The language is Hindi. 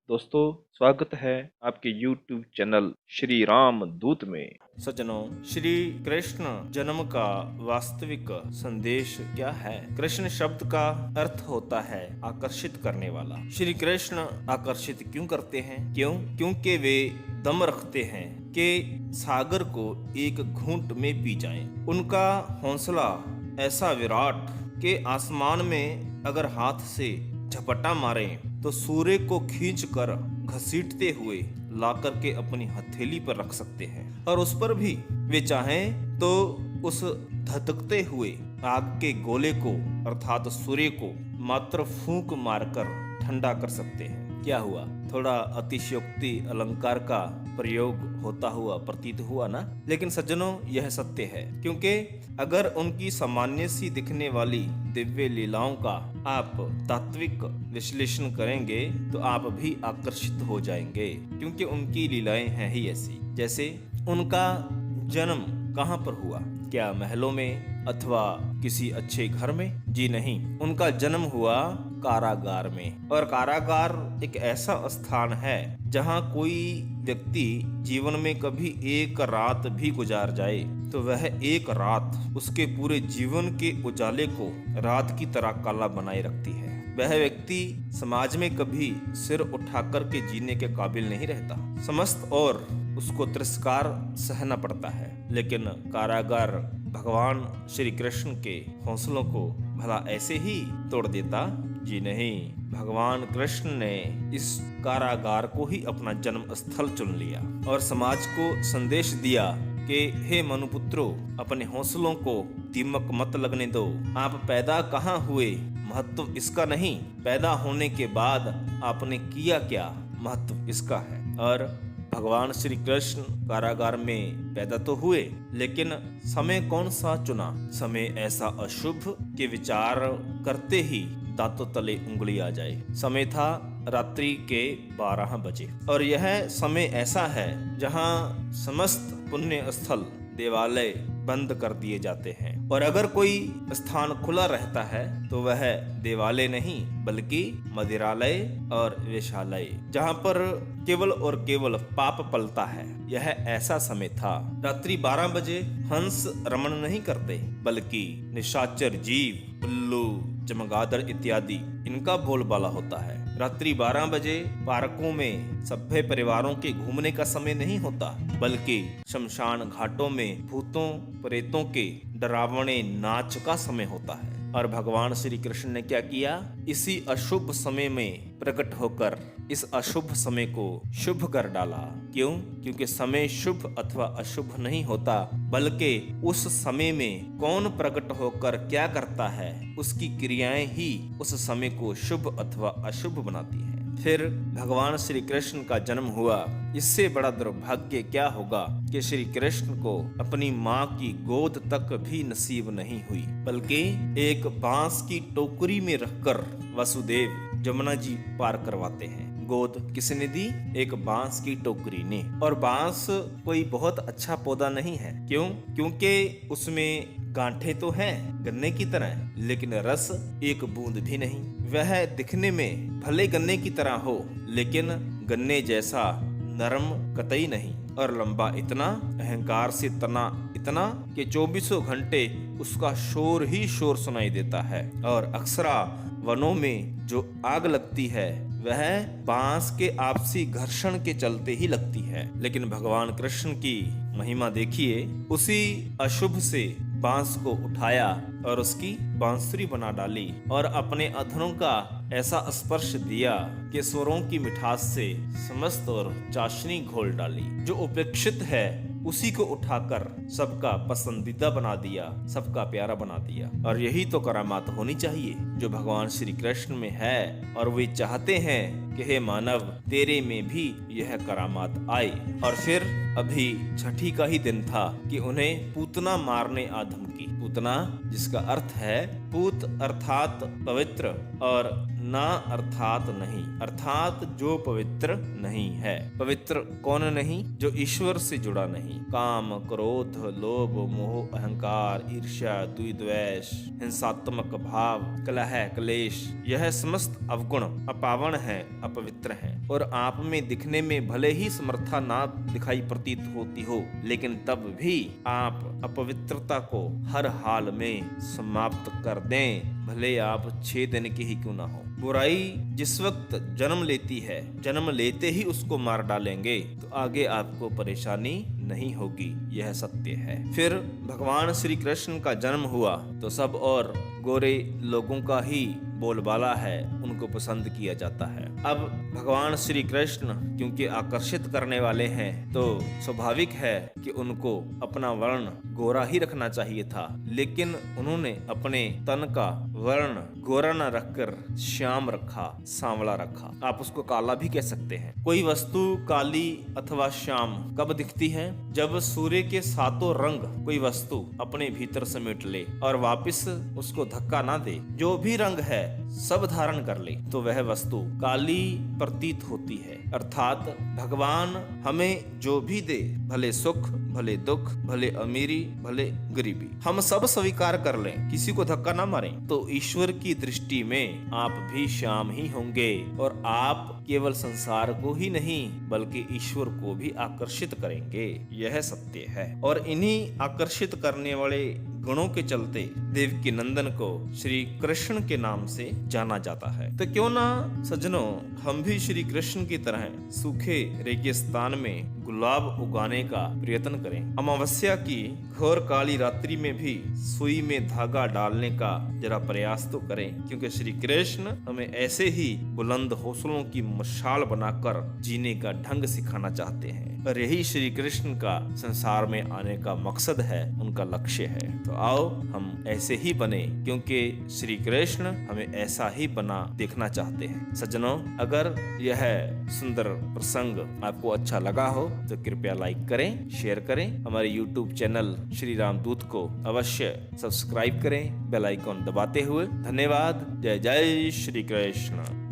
दोस्तों, स्वागत है आपके YouTube चैनल श्री राम दूत में। सज्जनों, श्री कृष्ण जन्म का वास्तविक संदेश क्या है? कृष्ण शब्द का अर्थ होता है आकर्षित करने वाला। श्री कृष्ण आकर्षित क्यों करते हैं? क्योंकि वे दम रखते हैं कि सागर को एक घूंट में पी जाएं। उनका हौसला ऐसा विराट कि आसमान में अगर हाथ से झपटा मारें तो सूर्य को खींचकर घसीटते हुए लाकर के अपनी हथेली पर रख सकते हैं, और उस पर भी वे चाहें तो उस धधकते हुए आग के गोले को अर्थात सूर्य को मात्र फूंक मारकर ठंडा कर सकते हैं। क्या हुआ? थोड़ा अतिशयोक्ति अलंकार का प्रयोग होता हुआ प्रतीत हुआ ना? लेकिन सज्जनों, यह सत्य है, क्योंकि अगर उनकी सामान्य सी दिखने वाली दिव्य लीलाओं का आप तात्विक विश्लेषण करेंगे तो आप भी आकर्षित हो जाएंगे, क्योंकि उनकी लीलाएं हैं ही ऐसी। जैसे उनका जन्म कहाँ पर हुआ? क्या महलों में अथवा किसी अच्छे घर में? जी नहीं, उनका जन्म हुआ कारागार में। और कारागार एक ऐसा स्थान है जहाँ कोई व्यक्ति जीवन में कभी एक रात भी गुजार जाए तो वह एक रात उसके पूरे जीवन के उजाले को रात की तरह काला बनाए रखती है। वह व्यक्ति समाज में कभी सिर उठाकर के जीने के काबिल नहीं रहता। समस्त और उसको तिरस्कार सहना पड़ता है। लेकिन कारागार भगवान श्री कृष्ण के हौसलों को भला ऐसे ही तोड़ देता? जी नहीं, भगवान कृष्ण ने इस कारागार को ही अपना जन्म स्थल चुन लिया और समाज को संदेश दिया कि हे मनुपुत्रों, अपने हौसलों को दीमक मत लगने दो। आप पैदा कहाँ हुए महत्व इसका नहीं, पैदा होने के बाद आपने किया क्या महत्व इसका है। और भगवान श्री कृष्ण कारागार में पैदा तो हुए, लेकिन समय कौन सा चुना? समय ऐसा अशुभ कि विचार करते ही दांतों तले उंगली आ जाए। समय था रात्रि के 12 बजे, और यह समय ऐसा है जहां समस्त पुण्य स्थल देवालय बंद कर दिए जाते हैं, और अगर कोई स्थान खुला रहता है तो वह देवालय नहीं बल्कि मदिरालय और वेश्यालय, जहाँ पर केवल और केवल पाप पलता है। यह ऐसा समय था। रात्रि 12 बजे हंस रमण नहीं करते, बल्कि निशाचर जीव, उल्लू, चमगादड़ इत्यादि इनका बोलबाला होता है। रात्रि 12 बजे पार्कों में सभ्य परिवारों के घूमने का समय नहीं होता, बल्कि शमशान घाटों में भूतों प्रेतों के डरावने नाच का समय होता है। और भगवान श्री कृष्ण ने क्या किया? इसी अशुभ समय में प्रकट होकर इस अशुभ समय को शुभ कर डाला। क्यों? क्योंकि समय शुभ अथवा अशुभ नहीं होता, बल्कि उस समय में कौन प्रकट होकर क्या करता है, उसकी क्रियाएं ही उस समय को शुभ अथवा अशुभ बनाती हैं। फिर भगवान श्री कृष्ण का जन्म हुआ। इससे बड़ा दुर्भाग्य क्या होगा कि श्री कृष्ण को अपनी माँ की गोद तक भी नसीब नहीं हुई, बल्कि एक बांस की टोकरी में रखकर वसुदेव जमुना जी पार करवाते हैं। गोद किसने दी? एक बांस की टोकरी ने। और बांस कोई बहुत अच्छा पौधा नहीं है। क्यों? क्योंकि उसमें गांठे तो हैं गन्ने की तरह, लेकिन रस एक बूंद भी नहीं। वह दिखने में भले गन्ने की तरह हो, लेकिन गन्ने जैसा नरम कतई नहीं, और लंबा इतना, अहंकार से तना इतना कि 24 घंटे उसका शोर ही शोर सुनाई देता है। और अक्सरा वनों में जो आग लगती है वह बांस के आपसी घर्षण के चलते ही लगती है। लेकिन भगवान कृष्ण की महिमा देखिए, उसी अशुभ से बांस को उठाया और उसकी बांसुरी बना डाली, और अपने अधरों का ऐसा स्पर्श दिया कि स्वरों की मिठास से समस्त और चाशनी घोल डाली। जो उपेक्षित है उसी को उठाकर सबका पसंदीदा बना दिया, सबका प्यारा बना दिया। और यही तो करामात होनी चाहिए जो भगवान श्री कृष्ण में है, और वे चाहते हैं कि हे मानव, तेरे में भी यह करामात आए। और फिर अभी छठी का ही दिन था कि उन्हें पूतना मारने आधम की। पूतना जिसका अर्थ है पूत अर्थात पवित्र, और ना अर्थात नहीं, अर्थात जो पवित्र नहीं है। पवित्र कौन नहीं? जो ईश्वर से जुड़ा नहीं। काम, क्रोध, लोभ, मोह, अहंकार, ईर्ष्या, द्वेष, हिंसात्मक भाव, कलह, क्लेश, यह समस्त अवगुण अपावन है, अपवित्र है, और आप में दिखने में भले ही समर्था ना दिखाई प्रतीत होती हो, लेकिन तब भी आप अपवित्रता को हर हाल में समाप्त कर दें, भले आप 6 दिन के ही क्यों ना हो। बुराई जिस वक्त जन्म लेती है, जन्म लेते ही उसको मार डालेंगे तो आगे आपको परेशानी नहीं होगी, यह सत्य है। फिर भगवान श्री कृष्ण का जन्म हुआ तो सब और गोरे लोगों का ही बोलबाला है, उनको पसंद किया जाता है। अब भगवान श्री कृष्ण क्योंकि आकर्षित करने वाले हैं तो स्वाभाविक है कि उनको अपना वर्ण गोरा ही रखना चाहिए था, लेकिन उन्होंने अपने तन का वर्ण गोरा न रखकर श्याम रखा, सांवला रखा। आप उसको काला भी कह सकते हैं। कोई वस्तु काली अथवा श्याम कब दिखती है? जब सूर्य के 7 रंग कोई वस्तु अपने भीतर समेट ले और वापस उसको धक्का ना दे, जो भी रंग है सब धारण कर ले, तो वह वस्तु काली प्रतीत होती है। अर्थात भगवान हमें जो भी दे, भले सुख, भले दुख, भले अमीरी, भले गरीबी, हम सब स्वीकार कर लें, किसी को धक्का ना मारें, तो ईश्वर की दृष्टि में आप भी श्याम ही होंगे और आप केवल संसार को ही नहीं बल्कि ईश्वर को भी आकर्षित करेंगे, यह सत्य है। और इन्हीं आकर्षित करने वाले गुणों के चलते देवकी नंदन को श्री कृष्ण के नाम से जाना जाता है। तो क्यों ना सज्जनों हम भी श्री कृष्ण की तरह सूखे रेगिस्तान में गुलाब उगाने का प्रयत्न करें। अमावस्या की घोर काली रात्रि में भी सुई में धागा डालने का जरा प्रयास तो करें, क्योंकि श्री कृष्ण हमें ऐसे ही बुलंद हौसलों की मशाल बनाकर जीने का ढंग सिखाना चाहते हैं। और यही श्री कृष्ण का संसार में आने का मकसद है, उनका लक्ष्य है। तो आओ हम ऐसे ही बने, क्योंकि श्री कृष्ण हमें ऐसा ही बना देखना चाहते हैं। सज्जनों, अगर यह सुंदर प्रसंग आपको अच्छा लगा हो तो कृपया लाइक करें, शेयर करें। हमारे YouTube चैनल श्री राम दूत को अवश्य सब्सक्राइब करें, बेल आइकॉन दबाते हुए। धन्यवाद। जय जय श्री कृष्ण।